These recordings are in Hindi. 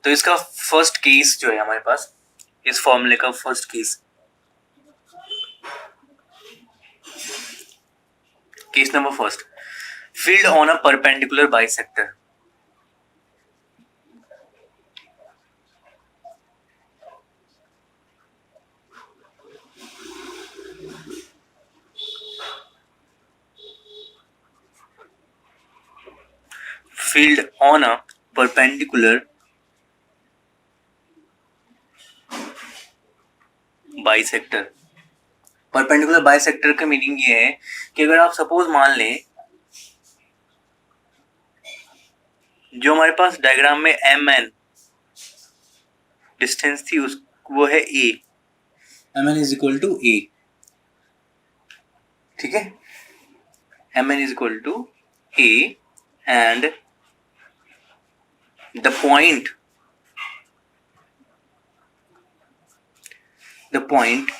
तो इसका फर्स्ट केस जो है हमारे पास, इस फॉर्मूले का first case number first, field on a perpendicular bisector. Field on a perpendicular bisector. Perpendicular bisector का मीनिंग ये है कि अगर आप सपोज मान लें, जो हमारे पास डायग्राम में एम एन डिस्टेंस थी उस वो है a, M N is equal to a, ठीक है, M N is equal to a and the point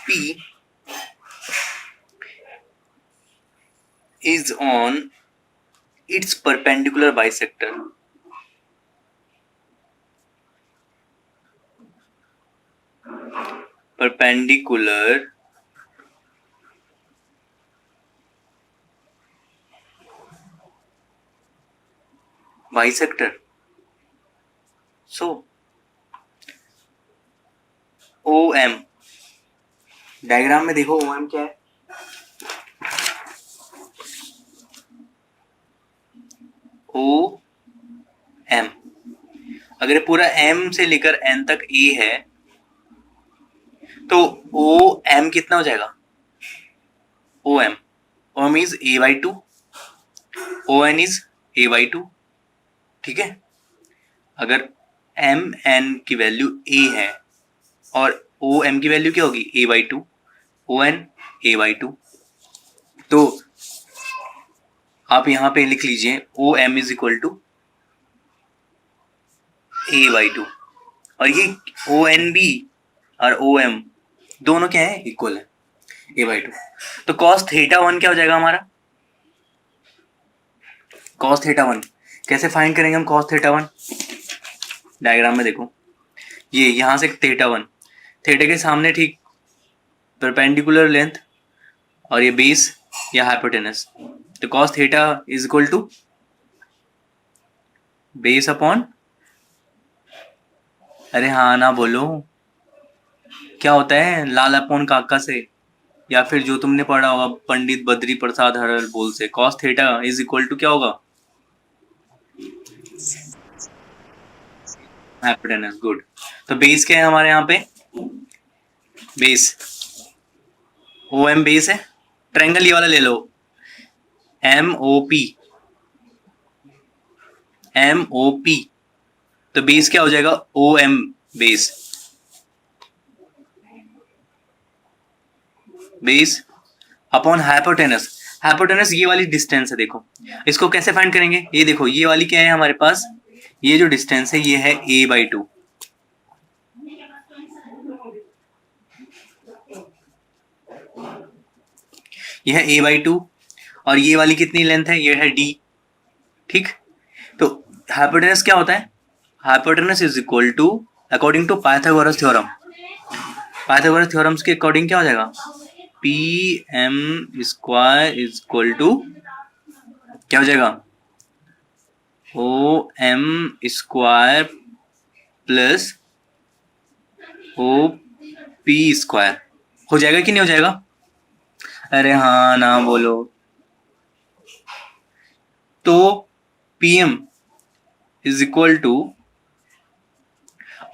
P is on its perpendicular bisector. Perpendicular bisector. So OM, diagram में देखो OM क्या है, OM। अगर पूरा M से लेकर N तक A है तो OM कितना हो जाएगा, OM is A/2, ON is A/2, ठीक है। अगर MN की वैल्यू A है और OM की वैल्यू क्या होगी, A/2, ON A/2, तो आप यहां पे लिख लीजिए OM is equal to A/2, और ये ONB और OM दोनों क्या है, इक्वल है, A/2। तो cos θ1 क्या हो जाएगा हमारा, cos θ1 कैसे फाइंड करेंगे हम, cos θ1 डायग्राम में देखो, ये यहां से θ1, थीटा के सामने ठीक परपेंडिकुलर लेंथ और ये बेस या हाइपोटेनस, तो cos θ is equal to base upon, अरे हाँ ना बोलो, क्या होता है लाल अपॉन काका से, या फिर जो तुमने पढ़ा होगा पंडित बद्री प्रसाद हरल बोल से, cos θ इज इक्वल टू क्या होगा, हाइपोटेनस, गुड। तो बेस क्या है हमारे यहाँ पे, बेस OM बेस है, ट्रायंगल ये वाला ले लो, MOP, तो बेस क्या हो जाएगा, OM base, base upon hypotenuse. Hypotenuse ये वाली डिस्टेंस है, देखो इसको कैसे फाइंड करेंगे, ये देखो ये वाली क्या है हमारे पास, ये जो डिस्टेंस है ये है A/2, ये है A/2, और ये वाली कितनी लेंथ है, ये है D, ठीक। तो हाइपोटेनस क्या होता है, hypotenuse is equal to, according to Pythagoras theorem, Pythagoras theorems के अकॉर्डिंग क्या हो जाएगा, PM square is equal to क्या हो जाएगा, OM square plus OP square, हो जाएगा कि नहीं हो जाएगा, अरे हाँ ना बोलो। तो PM is equal to,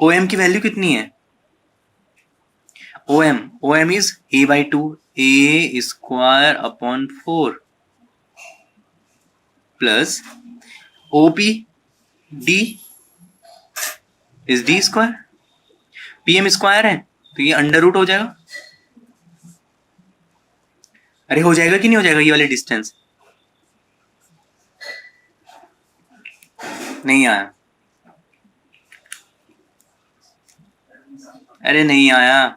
OM की वैल्यू कितनी है, OM is A/2, A square upon 4 plus OP D is D square, PM square है तो ये अंडर रूट हो जाएगा, अरे हो जाएगा कि नहीं हो जाएगा, ये वाली डिस्टेंस नहीं आया, अरे नहीं आया,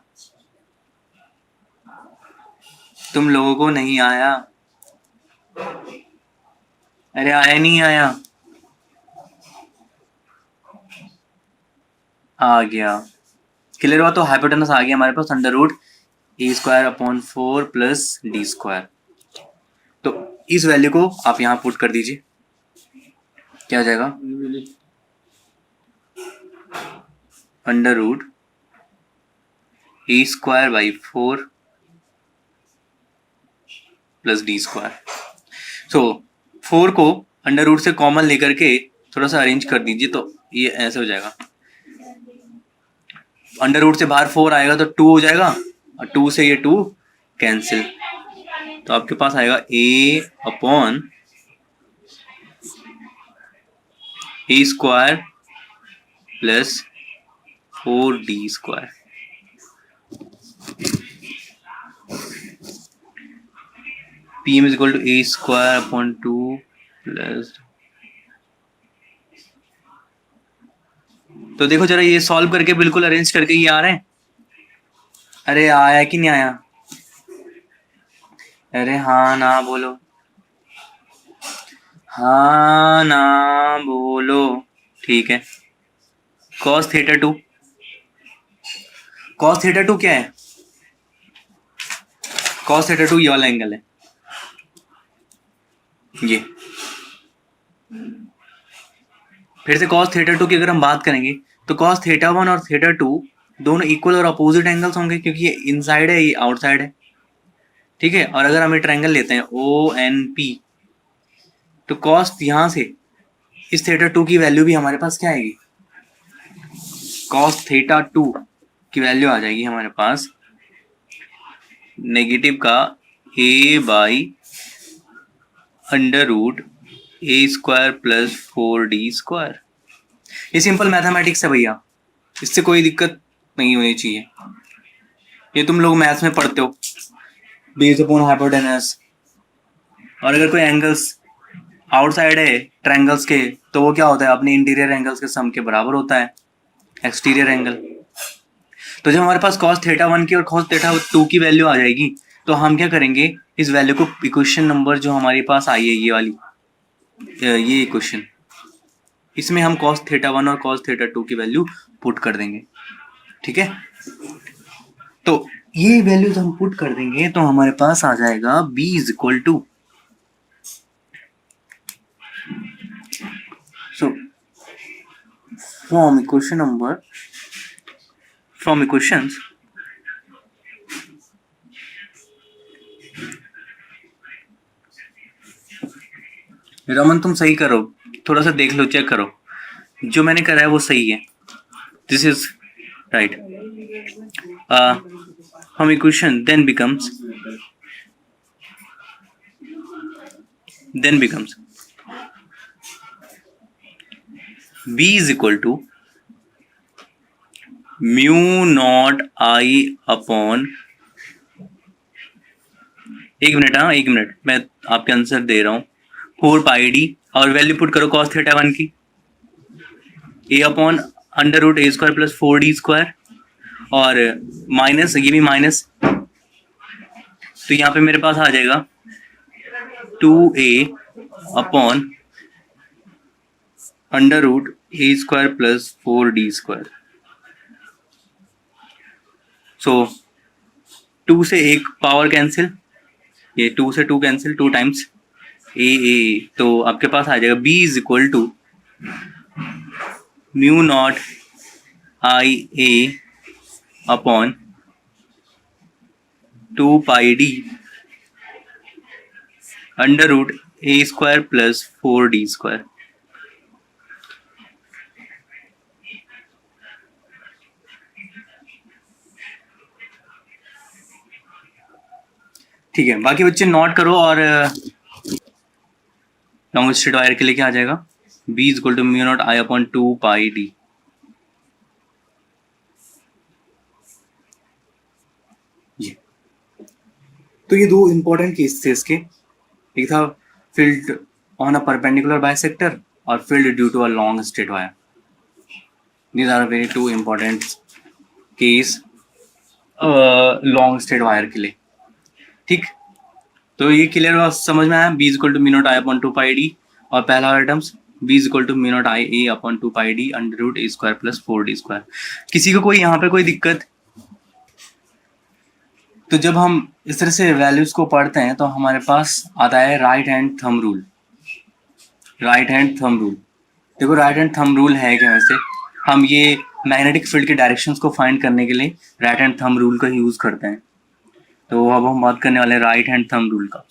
तुम लोगों को नहीं आया, अरे आया नहीं आया, आ गया, क्लियर हुआ। तो हाइपोटेनस आ गया हमारे पास under root a square upon 4 plus d square. तो इस वैल्यू को आप यहाँ पुट कर दीजिए, क्या आ जाएगा, under root a square by 4 plus d square. So 4 को अंडर रूट से कॉमन लेकर के थोड़ा सा अरेंज कर दीजिए, तो ये ऐसे हो जाएगा। अंडर रूट से बाहर 4 आएगा तो 2 हो जाएगा, और 2 से ये 2 कैंसिल, तो आपके पास आएगा a upon a square plus 4d square. P M is equal to a square upon 2 plus, तो देखो जरा ये सॉल्व करके बिल्कुल अरेंज करके ये आ रहे हैं। अरे आया कि नहीं आया, अरे हाँ ना बोलो, हाँ ना बोलो, ठीक है। cos थीटा 2, cos थीटा 2 क्या है, cos थीटा 2 ये वाला एंगल है, ये फिर से cos थीटा 2 की अगर हम बात करेंगे तो cos थीटा 1 और थीटा 2 दोनों इक्वल और अपोजिट एंगल्स होंगे, क्योंकि ये इनसाइड है ये आउटसाइड है, ठीक है। और अगर हम ये ट्रायंगल लेते हैं ओ एन पी, तो cos यहाँ से इस थीटा 2 की वैल्यू भी हमारे पास क्या आएगी, cos थीटा 2 की वैल्यू आ जाएगी हमारे पास नेगेटिव का a by under root a square plus 4d square. ये सिंपल मैथमेटिक्स है भैया, इससे कोई दिक्कत नहीं होनी चाहिए। ये तुम लोग मैथ्स में पढ़ते हो, बेस्ड अपॉन हाइपोटेनस। और अगर कोई एंगल्स आउटसाइड है ट्रायंगल्स के, तो वो क्या होता है, अपने इंटीरियर एंगल्स के सम के बराबर होता है एक्सटीरियर एंगल। तो जब हमारे पास cos थीटा 1 की और cos थीटा 2 की वैल्यू आ जाएगी, तो हम क्या करेंगे, इस वैल्यू को इक्वेशन नंबर जो हमारे पास आई है ये वाली, ये इक्वेशन, इसमें हम cos थीटा 1 और cos थीटा 2 की वैल्यू पुट कर देंगे, ठीक है। तो ये वैल्यूज हम पुट कर देंगे तो हमारे पास आ जाएगा b is equal to, so from equations Raman तुम सही करो, थोड़ा सा देख लो, चेक करो, जो मैंने करा है वो सही है, दिस इज राइट। हम equation then becomes b is equal to mu not I upon, एक मिनट, हाँ एक मिनट, मैं आपके आंसर दे रहा हूँ, 4 पाई डी, और वैल्यू पुट करो cos थीटा 1 की, ए upon under root a square plus 4d square, और माइनस, ये भी माइनस, तो यहाँ पे मेरे पास आ जाएगा 2a upon under root a square plus 4d square. सो 2 से एक पावर कैंसिल, ये 2 से 2 कैंसिल, 2 टाइम्स ए, तो आपके पास आ जाएगा b is equal to mu not I a upon 2 pi d under root a square plus 4d square. ठीक है, बाकी बच्चे नोट करो, और लॉन्ग स्ट्रेट वायर के लिए क्या आ जाएगा, b is equal to mu not I upon 2 pi d. ये तो ये दो इंपॉर्टेंट केस थे इसके, एक था field on a perpendicular bisector और field due to a long straight wire. These are very two important case long straight wire के लिए, ठीक। तो ये क्लियर समझ में आया, b is equal to mu not I upon 2 pi d, और पहला वाला terms b is equal to mu not I a upon 2 pi d under root a square plus 4d square. किसी को कोई यहाँ पे कोई दिक्कत? तो जब हम इस तरह से वैल्यूज को पढ़ते हैं तो हमारे पास आता है right hand thumb rule. Right hand thumb rule, देखो राइट हैंड थंब रूल है क्या? वैसे हम ये मैग्नेटिक फील्ड के डायरेक्शंस को फाइंड करने के लिए राइट हैंड थंब रूल का यूज करते हैं। तो अब हम बात करने वाले हैं राइट हैंड थंब रूल का।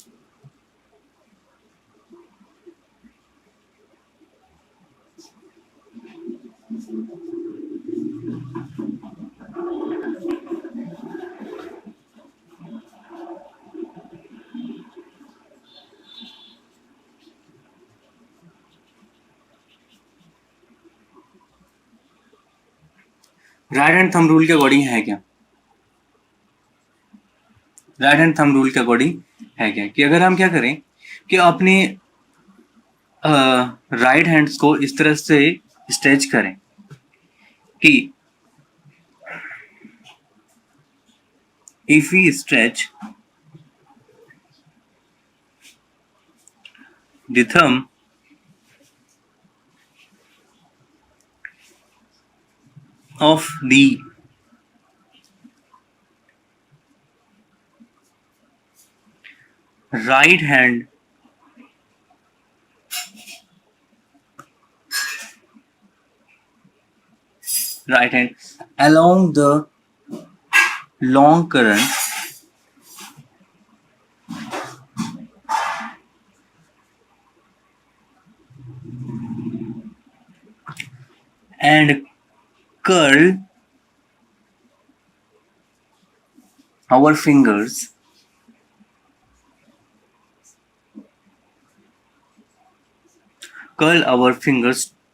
राइट हैंड थंब रूल के अकॉर्डिंग है क्या? राइट हैंड थंब रूल के अकॉर्डिंग है क्या कि अगर हम क्या करें कि अपने राइट हैंड्स को इस तरह से स्ट्रेच करें कि if we stretch the thumb of the right hand along the long current and curl our fingers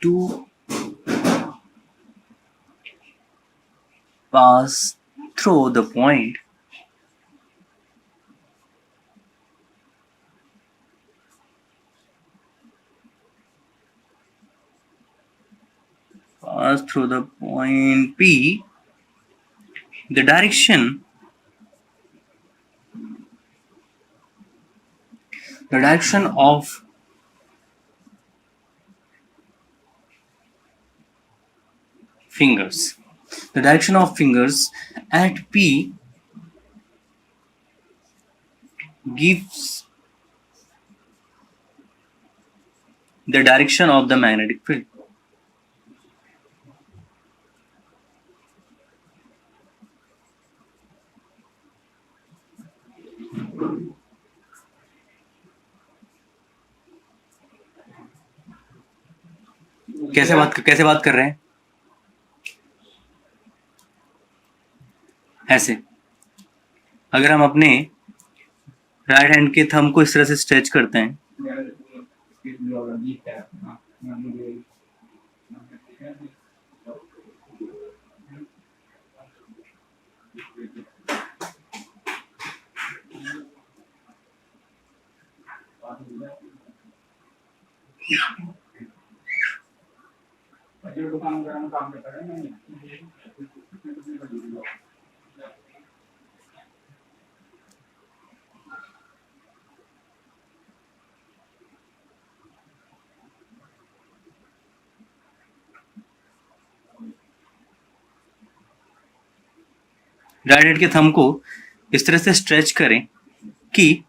to pass through the point P. The direction of fingers at P gives the direction of the magnetic field. कैसे बात कर रहे हैं? ऐसे अगर हम अपने राइट हैंड के थंब को इस तरह से स्ट्रेच करते हैं राइट हैंड के थंब को इस तरह से स्ट्रेच करें कि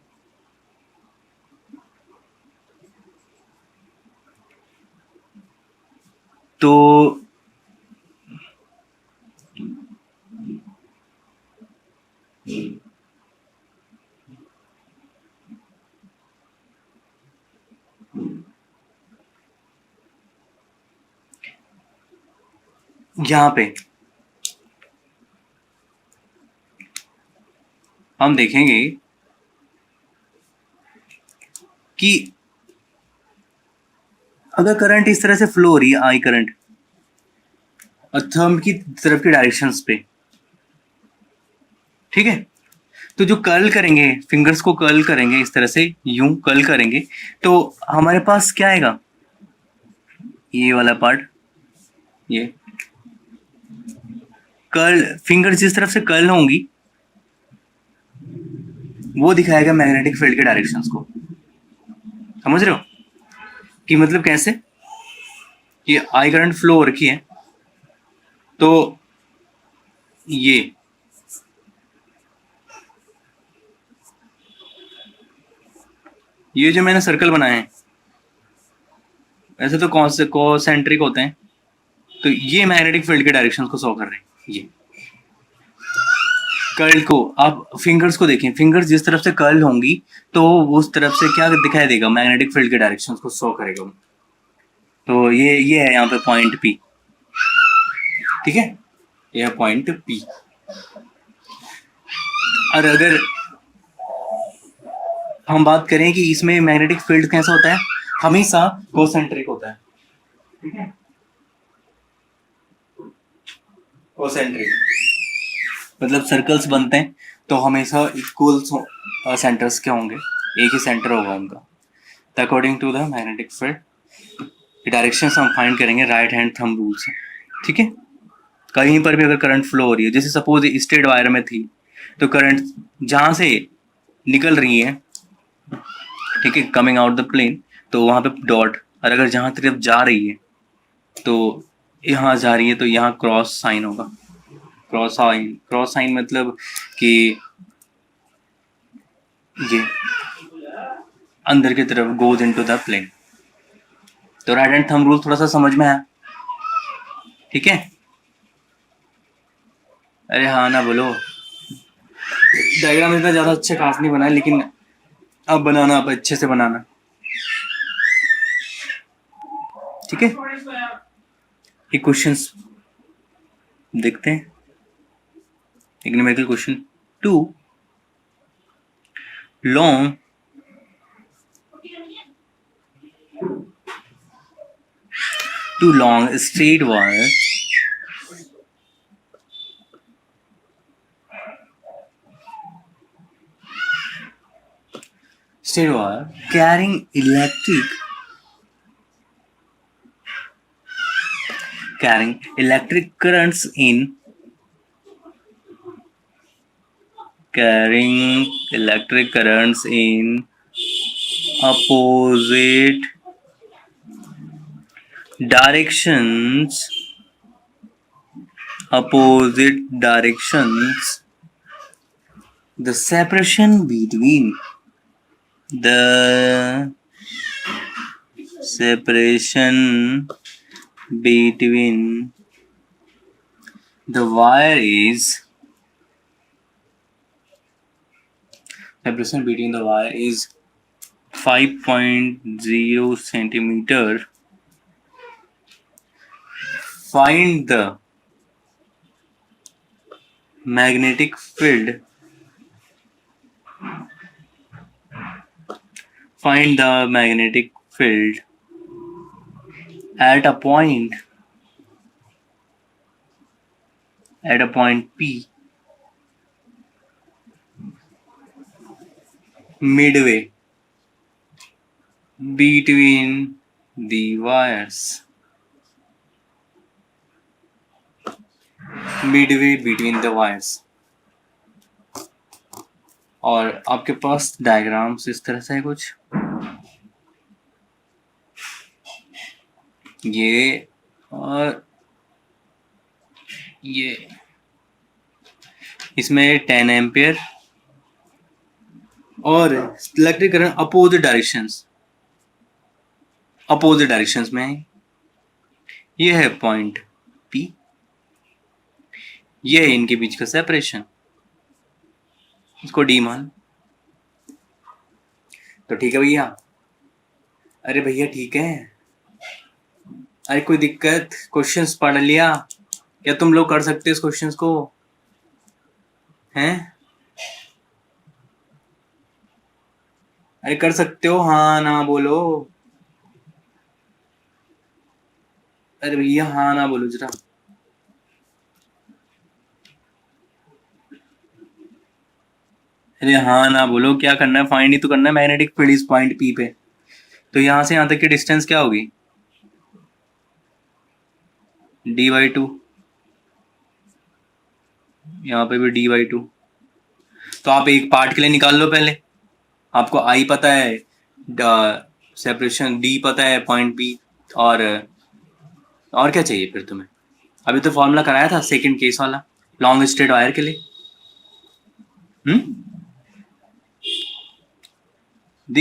तो यहां पे हम देखेंगे कि अगर करंट इस तरह से फ्लो हो रही है, आई करंट, और थंब की तरफ की डायरेक्शंस पे, ठीक है, तो जो कर्ल करेंगे, फिंगर्स को कर्ल करेंगे इस तरह से, यूं कर्ल करेंगे, तो हमारे पास क्या आएगा? ये वाला पार्ट, ये कर्ल, फिंगर्स जिस तरफ से कर्ल होंगी वो दिखाएगा मैग्नेटिक फील्ड के डायरेक्शंस को। समझ रहे हो कि मतलब कैसे? ये आई करंट फ्लो हो रखी है, तो ये जो मैंने सर्कल बनाए हैं वैसे तो कॉन्सेंट्रिक होते हैं, तो ये मैग्नेटिक फील्ड के डायरेक्शन को शो कर रहे हैं। ये कर्ल को आप फिंगर्स को देखें, फिंगर्स जिस तरफ से कर्ल होंगी तो उस तरफ से क्या दिखाई देगा, मैग्नेटिक फील्ड के डायरेक्शन को शो करेगा। तो ये है यहाँ पे पॉइंट पी, ठीक है, ये है पॉइंट पी। और अगर हम बात करें कि इसमें मैग्नेटिक फील्ड कैसा होता है, हमेशा कोसेंट्रिक होता है, ठीक है, कोसेंट्रिक मतलब सर्कल्स बनते हैं तो हमेशा इक्वल सेंटर्स के होंगे, एक ही सेंटर होगा उनका। तो according to the magnetic field direction हम फाइंड करेंगे राइट हैंड थंब रूल से, ठीक है। कहीं पर भी अगर करंट फ्लो हो रही है, जैसे सपोज स्ट्रेट वायर में थी, तो करंट जहाँ से निकल रही है, ठीक है, कमिंग आउट द प्लेन, तो वहाँ पे डॉट, और अगर जहाँ तरफ जा रही है तो यहाँ जा रही है तो यहाँ क्रॉस साइन होगा। क्रॉस साइन मतलब कि ये अंदर की तरफ गोज इनटू द प्लेन। तो राइट हैंड थंब रूल थोड़ा सा समझ में आया, ठीक है। अरे हाँ ना बोलो, डायग्राम इतना ज़्यादा अच्छे खास नहीं बनाया, लेकिन अब बनाना, अब अच्छे से बनाना, ठीक है। एक क्वेश्चंस देखते हैं, एक numerical question. Two long straight wire carrying electric currents in opposite directions, the separation between the wire is 5.0 centimeter. Find the magnetic field. At a point P, midway between the wires. और आपके पास डायग्राम्स इस तरह से है कुछ, ये और ये, इसमें 10 एम्पियर और इलेक्ट्रिक करंट अपोजिट डायरेक्शंस में है। ये है पॉइंट P, ये है इनके बीच का सेपरेशन, इसको D मान। तो ठीक है भैया, अरे भैया ठीक है, अरे कोई दिक्कत, क्वेश्चंस पढ़ लिया क्या तुम लोग, कर सकते इस क्वेश्चंस को, हैं? अरे कर सकते हो, हाँ ना बोलो, अरे भैया हाँ ना बोलो जरा, अरे हाँ ना बोलो, क्या करना है, फाइंड ही तो करना है मैग्नेटिक फील्ड इस पॉइंट P पे। तो यहां से यहां तक की डिस्टेंस क्या होगी, D/2, यहाँ पे भी D/2। तो आप एक पार्ट के लिए निकाल लो पहले, आपको I पता है, सेपरेशन D पता है पॉइंट P, और और क्या चाहिए फिर तुम्हें? अभी तो फॉर्मूला कराया था सेकंड केस वाला लॉन्ग स्ट्रेट वायर के लिए। The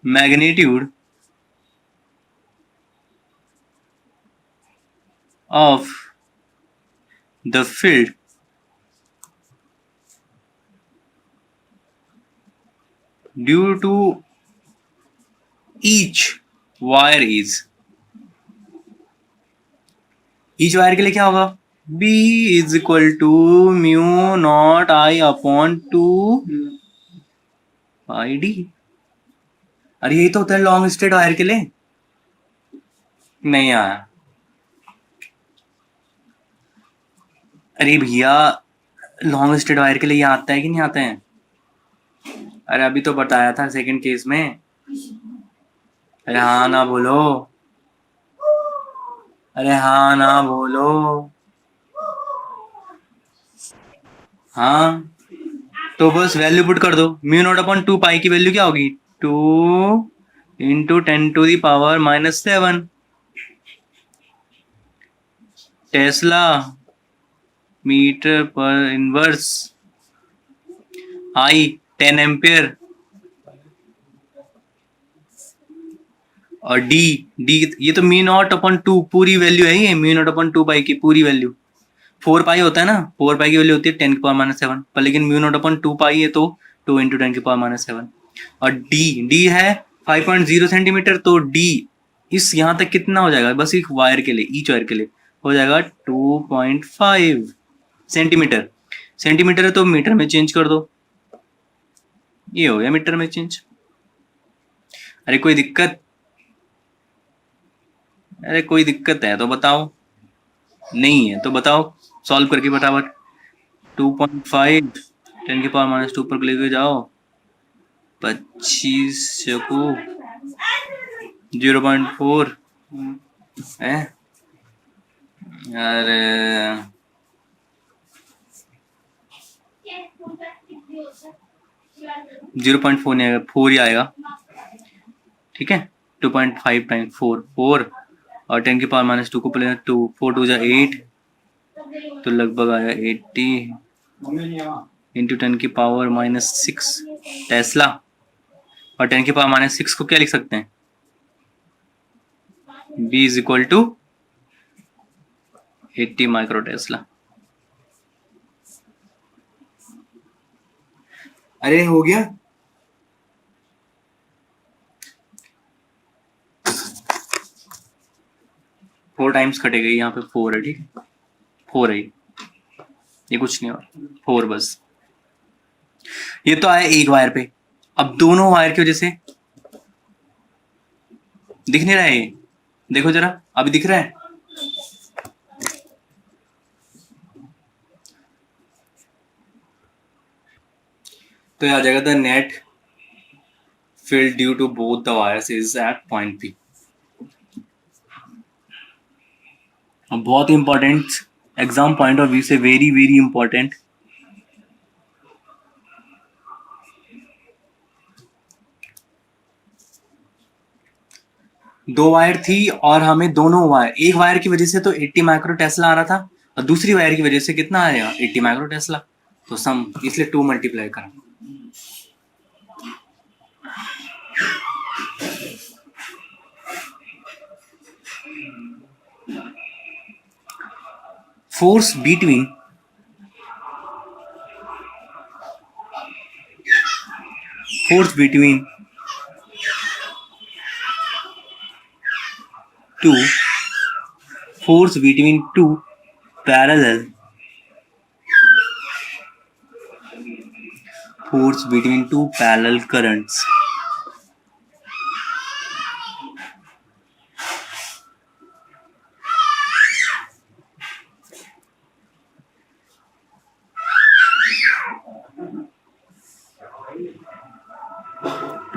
magnitude of the field due to each wire is, each wire के लिए क्या होगा? B is equal to mu not I upon 2 πd। अरे यही तो होता है लॉन्ग स्ट्रेट वायर के लिए। नहीं आया। अरे भैया लॉन्ग स्ट्रेट वायर के लिए ये आता है कि नहीं आता है? अरे अभी तो बताया था सेकंड केस में। अरे हाँ ना बोलो, अरे हाँ ना बोलो। हाँ तो बस वैल्यू पुट कर दो। म्यू नॉट अपॉन 2 π की वैल्यू क्या होगी? 2 इंटू 10⁻⁻⁷ टेस्ला मीटर पर इनवर्स, आई 10 एम्पियर, और डी ये तो म्यू नॉट अपॉन 2 पूरी वैल्यू है, ये म्यू नॉट अपॉन 2 π की पूरी वैल्यू। 4 π होता है ना, 4 π की वैल्यू होती है 10⁻⁷ पर, लेकिन म्यू नॉट अपॉन 2 π है तो 2 इंटू 10⁻⁷। और डी है 5.0 सेंटीमीटर, तो डी इस यहाँ तक कितना हो जाएगा? बस एक वायर के लिए, ईच वायर के लिए हो जाएगा 2.5 सेंटीमीटर। सेंटीमीटर है तो मीटर में चेंज कर दो, ये हो गया मीटर में चेंज। अरे कोई दिक्कत? अरे कोई दिक्कत है तो बताओ, नहीं है तो बताओ, सॉल्व करके फटाफट। 2.5 10⁻⁻2 पर लेके जाओ, 25 चकू 0.4 है। अरे 0.4 नहीं आएगा, 4 ही आएगा। ठीक है, 2.5 टाइम्स 4 और 10⁻⁻2 को प्लस 2, 4 2 जा 8, तो लगभग आया 80 इंटू 10⁻⁻6 टेस्ला। और 10⁻⁻6 को क्या लिख सकते हैं? B is equal to 80 micro tesla. अरे हो गया। फोर टाइम्स कटेगा, यहाँ पे 4 है, ठीक है 4 है, ये कुछ नहीं और 4 बस। ये तो आया एक वायर पे। अब दोनों वायर की वजह से दिख नहीं रहा है ये, देखो जरा अभी दिख रहा है? तो आ जाएगा the net field due to both the wires is at point P। बहुत important, exam point of view से वेरी वेरी इंपॉर्टेंट। दो वायर थी और हमें दोनों वायर, एक वायर की वजह से तो 80 माइक्रो टेस्ला आ रहा था और दूसरी वायर की वजह से कितना आएगा? 80 माइक्रो टेस्ला। तो सम इसलिए 2 मल्टीप्लाई करा। Force between two parallel currents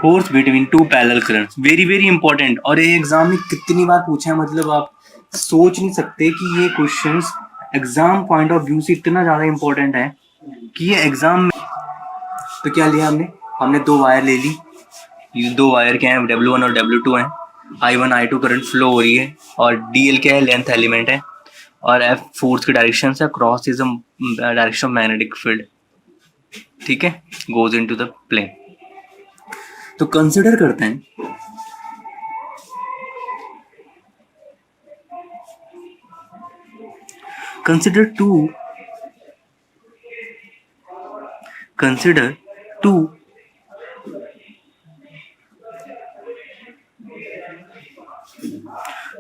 force between two parallel currents, very very important. और ये एग्जाम में कितनी बार पूछा है, मतलब आप सोच नहीं सकते कि ये questions exam point of view से इतना ज्यादा इंपॉर्टेंट है कि ये एग्जाम में। तो क्या लिया हमने दो वायर ले ली, ये दो वायर क्या है W1 और W2 हैं। I1 I2 करंट फ्लो हो रही है, और DL क्या है, लेंथ एलिमेंट है, और F फोर्स की डायरेक्शन है, cross is direction of magnetic field, ठीक है, गोज इनटू द प्लेन। तो कंसिडर करते हैं consider two consider two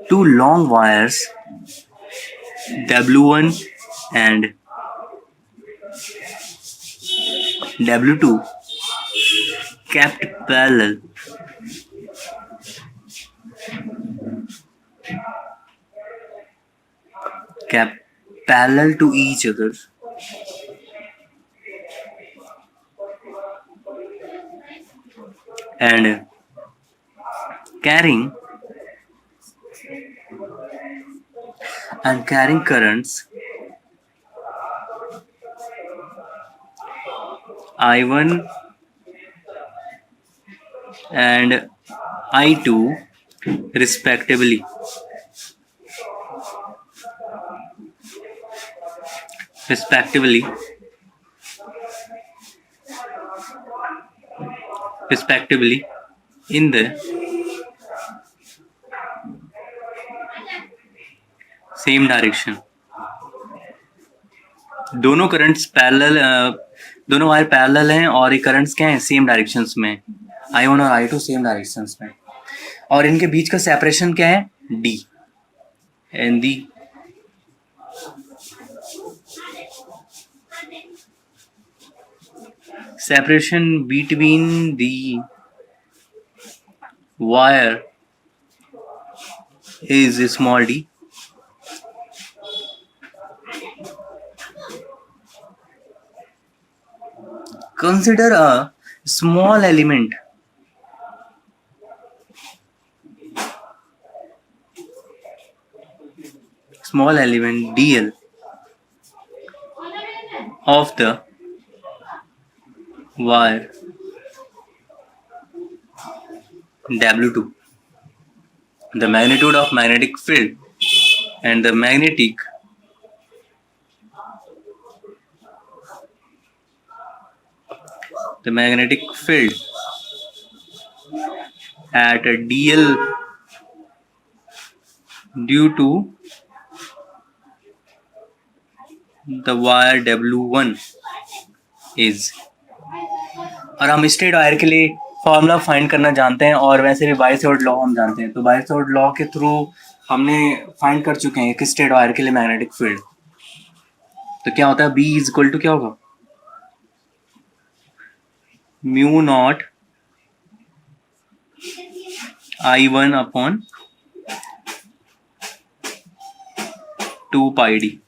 two long wires W1 and W2 kept parallel to each other, and carrying currents I1 and I2 respectively. In the same direction. दोनों करंट्स पैरेलल, दोनों वायर पैरेलल हैं, और ये करंट्स क्या हैं, सेम डायरेक्शंस में, I1 और I2 सेम डायरेक्शंस में, और इनके बीच का सेपरेशन क्या है, D, and the separation between the wire is small d. Consider a small element dl of the wire W2. The magnitude of magnetic field and the magnetic field at a dl due to the wire W1 is, और हम स्ट्रेट वायर के लिए फॉर्मूला फाइंड करना जानते हैं, और वैसे भी बाय-सॉर्ट लॉ हम जानते हैं, तो बाय-सॉर्ट लॉ के थ्रू हमने फाइंड कर चुके हैं कि स्ट्रेट वायर के लिए मैग्नेटिक फील्ड, तो क्या होता है, B इज इक्वल टू क्या होगा, mu not I1 upon 2 pi d,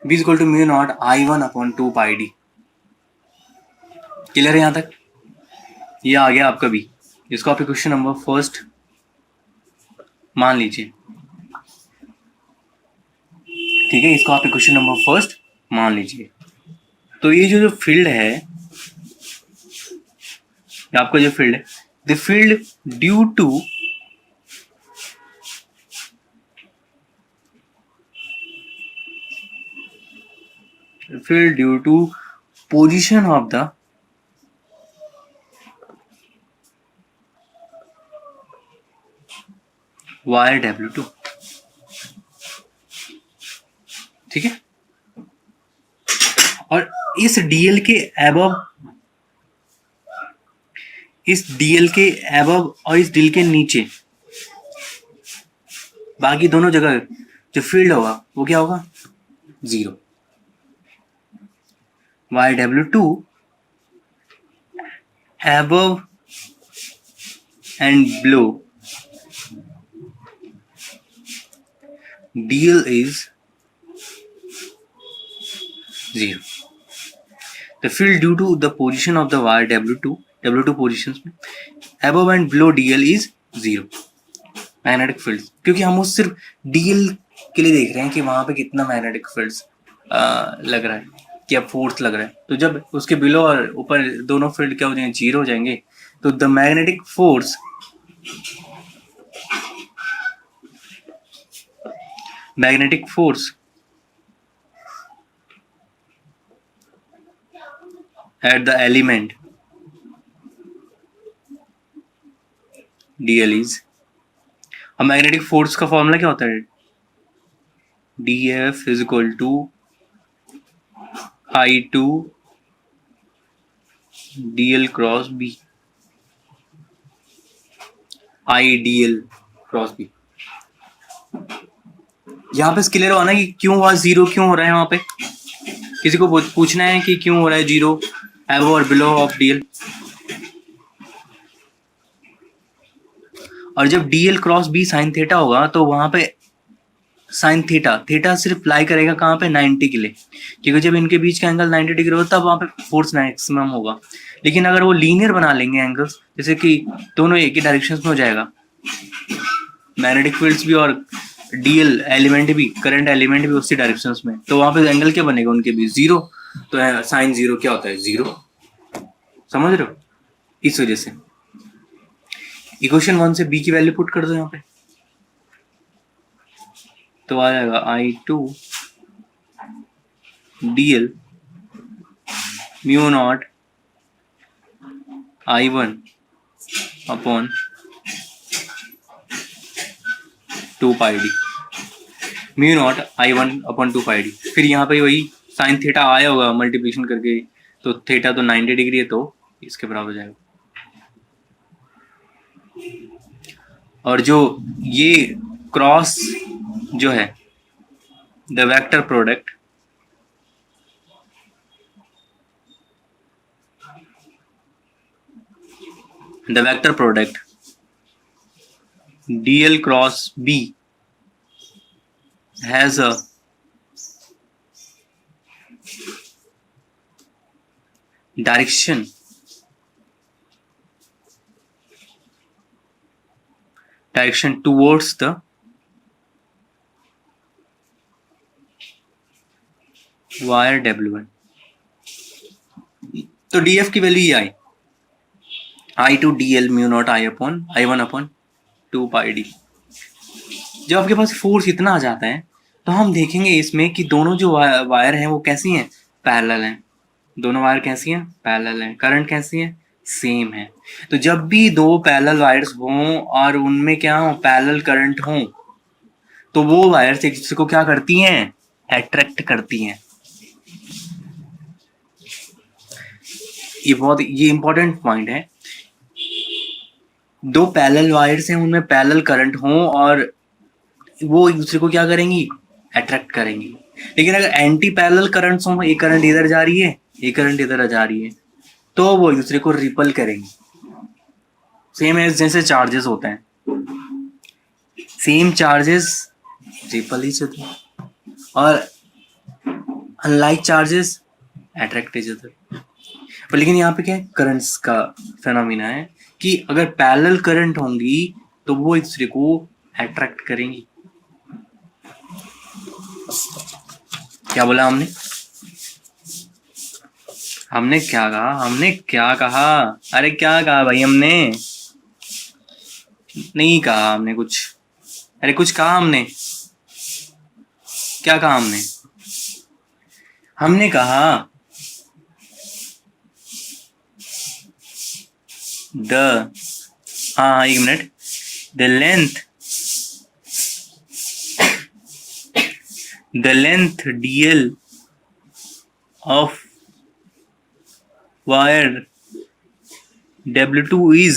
B is equal to mu not I1 upon 2 pi d. Clear है यहाँ तक? ये आ गया आपका भी, इसको आप क्वेश्चन नंबर फर्स्ट मान लीजिए, ठीक है, इसको आप क्वेश्चन नंबर फर्स्ट मान लीजिए। तो ये जो फील्ड है, आपका जो फील्ड है, the field due to position of the wire W2, ठीक है, और इस DL के एबव और इस DL के नीचे बाकी दोनों जगह जो फील्ड होगा वो क्या होगा, 0। Wire W2 above and below DL is 0. The field due to the position of the wire W2 positions में above and below DL is 0. Magnetic field, क्योंकि हम उस सिर्फ DL के लिए देख रहे हैं कि वहां पे कितना मैग्नेटिक फील्ड्स लग रहा है, क्या फोर्स लग रहा है, तो जब उसके बिलो और ऊपर दोनों फील्ड क्या हो जाएंगे, 0 हो जाएंगे, तो the magnetic force magnetic force at the element dl is, अब मैग्नेटिक फोर्स का फॉर्मूला क्या होता है? df is equal to I2 dl cross b, I dl cross b। यहाँ पे क्लियर हुआ ना कि क्यों हुआ जीरो, क्यों हो रहा है वहां पे? किसी को पूछना है कि क्यों हो रहा है जीरो एबव और बिलो ऑफ dl? और जब dl cross b sine theta होगा तो वहां पे साइन थीटा, थीटा सिर्फ लाई करेगा कहाँ पे? 90 के लिए, क्योंकि जब इनके बीच का एंगल 90 डिग्री होगा तब वहां पे फोर्स मैक्सिमम होगा। लेकिन अगर वो लीनियर बना लेंगे एंगल्स, जैसे कि दोनों एक ही डायरेक्शन में हो जाएगा, मैग्नेटिक फील्ड्स भी और डीएल एलिमेंट भी, करंट एलिमेंट भी उसी डायरेक्शन में, तो वहां पे एंगल क्या बनेगा उनके बीच? जीरो। तो साइन जीरो क्या होता है? जीरो। समझ रहे हो? इस वजह से इक्वेशन 1 से बी की वैल्यू पुट कर दो यहाँ पे, तो आ जाएगा I2 dl mu not I1 upon 2 pi d, mu not I1 upon 2 pi d. फिर यहाँ पे वही साइन थीटा आया होगा मल्टीप्लिकेशन करके, तो थीटा तो 90 डिग्री है, तो इसके बराबर हो जाएगा। और जो ये क्रॉस जो है the vector product dl cross b has a direction towards the wire W1। तो df की वैल्यू ये आई, I2 dl mu not I1 upon 2 pi D. जब आपके पास फोर्स इतना आ जाता है तो हम देखेंगे इसमें कि दोनों जो वायर हैं वो कैसी हैं? पैरेलल हैं। दोनों वायर कैसी हैं? पैरेलल हैं। करंट कैसी है? सेम है। तो जब भी दो पैरेलल वायर्स हों और उनमें क्या हो? पैरेलल करंट हो, तो वो वायर्स एक दूसरे को क्या करती हैं? अट्रैक्ट करती हैं। ये इंपॉर्टेंट पॉइंट है। दो पैरेलल वायर्स हैं, उनमें पैरेलल करंट हो और वो एक दूसरे को क्या करेंगी? अट्रैक्ट करेंगी। लेकिन अगर एंटी पैरेलल करंट्स हो, एक करंट इधर जा रही है, एक करंट इधर जा रही है, तो वो एक दूसरे को रिपल करेंगी। सेम एज जैसे चार्जेस होते हैं, same charges repel each other और unlike charges attract each other. पर लेकिन यहाँ पे क्या है? करंट्स का फेनोमेना है कि अगर पैरेलल करंट होंगी तो वो एक दूसरे को अट्रैक्ट करेंगी। क्या बोला हमने? हमने क्या कहा? हमने क्या कहा? अरे क्या कहा भाई? हमने नहीं कहा हमने कुछ। अरे कुछ कहा हमने? क्या कहा हमने? हमने कहा हाँ एक minute, the length dl of wire W2 is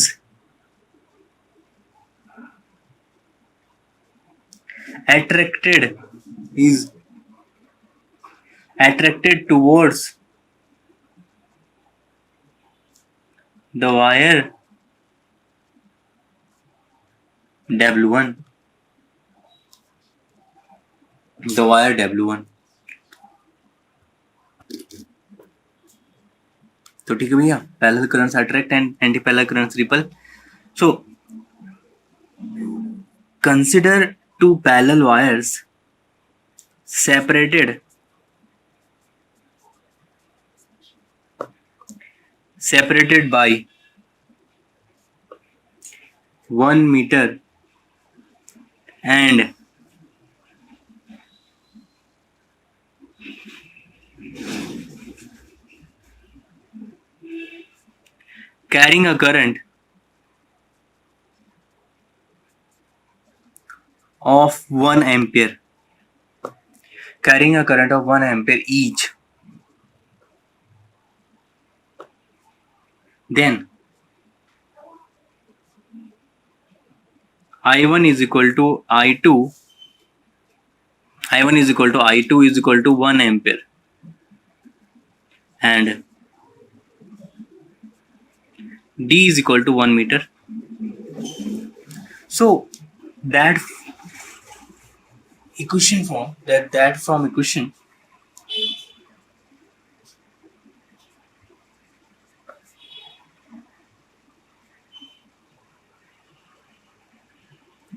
attracted towards the wire W1, तो ठीक है भैया। Parallel currents attract and anti parallel currents repel. So consider two parallel wires separated by 1 meter and carrying a current of 1 ampere, carrying a current of 1 ampere each, then I1 is equal to I2, I1 is equal to I2 is equal to 1 ampere, and D is equal to 1 meter. So that equation form, that from equation,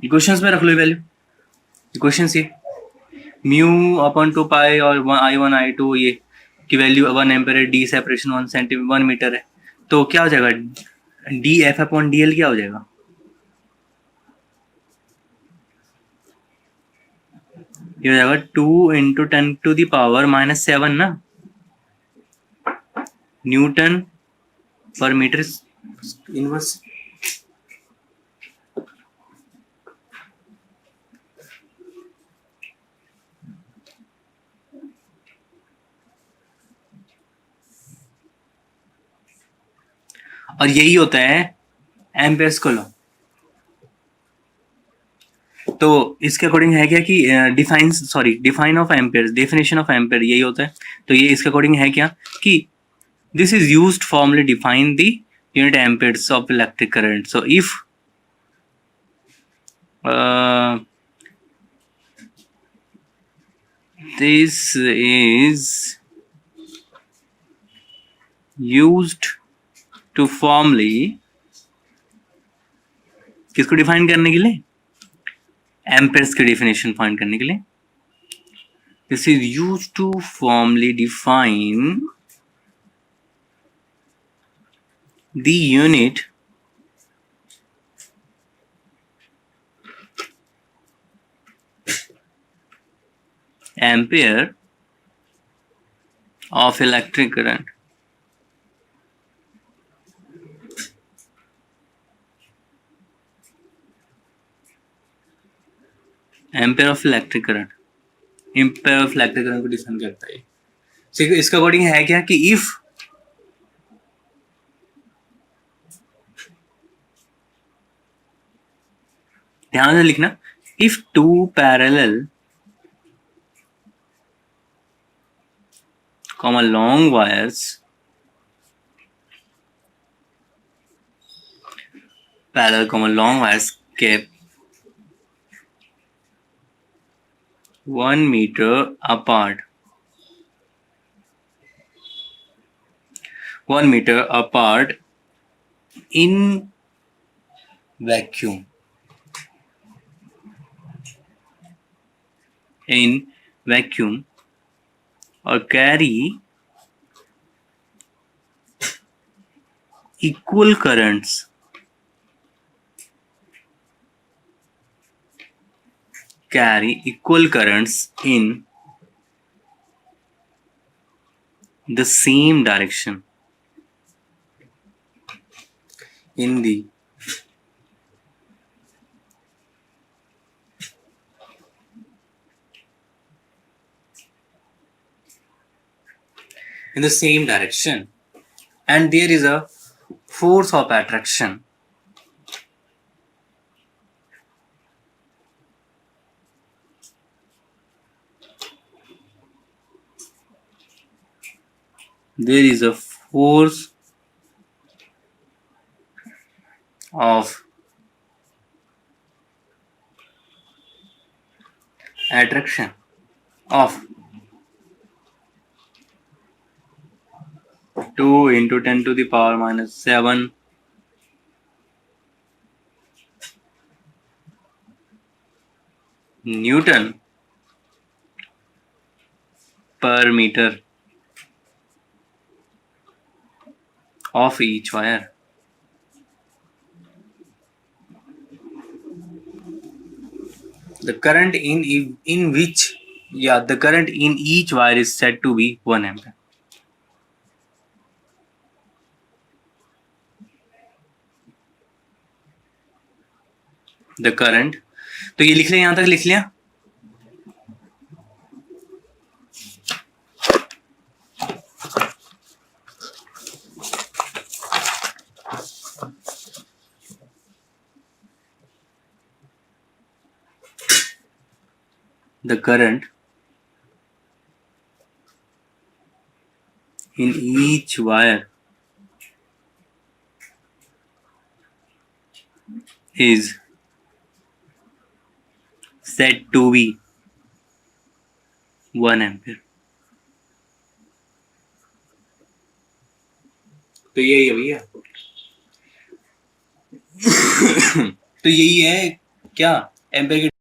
equations में रख लो वैल्यू, इक्वेशंस ये म्यू अपन 2 पाई और I1 I2 ये की वैल्यू 1 एम्पेयर है, डी सेपरेशन 1 सेंटीमीटर 1 मीटर है, तो क्या हो जाएगा, D F upon D L क्या हो जाएगा, ये हो जाएगा 2 इंटू 10⁻⁻⁷ ना, न्यूटन पर मीटर इनवर्स। और यही होता है एम्पेयर्स को लॉ। तो इसके अकॉर्डिंग है क्या कि define of Ampere's, definition of ampere यही होता है। तो ये इसके अकॉर्डिंग है क्या कि this is used formally define the unit Ampere's of electric current. So if this is used to formally, किसको डिफाइन करने के लिए, एम्पेयर्स की डेफिनेशन फाइंड करने के लिए, this is used to formally define the unit ampere of electric current. Ampere of electric current, ampere of electric current को डिफाइन करता है। so, इसका अकॉर्डिंग है क्या कि इफ ध्यान से लिखना, if two parallel long wires parallel long wires kept 1 meter apart, 1 meter apart in vacuum, or carry equal currents in the same direction, in the same direction, and there is a force of attraction, there is a force of attraction of 2 into 10⁻⁷ Newton per meter of each wire. The current the current in each wire is said to be 1 ampere. The current, तो ये लिख लिया, यहां तक लिख लिया। The current in each wire is said to be 1 ampere। तो यही है भैया। तो यही है क्या, एम्पेयर की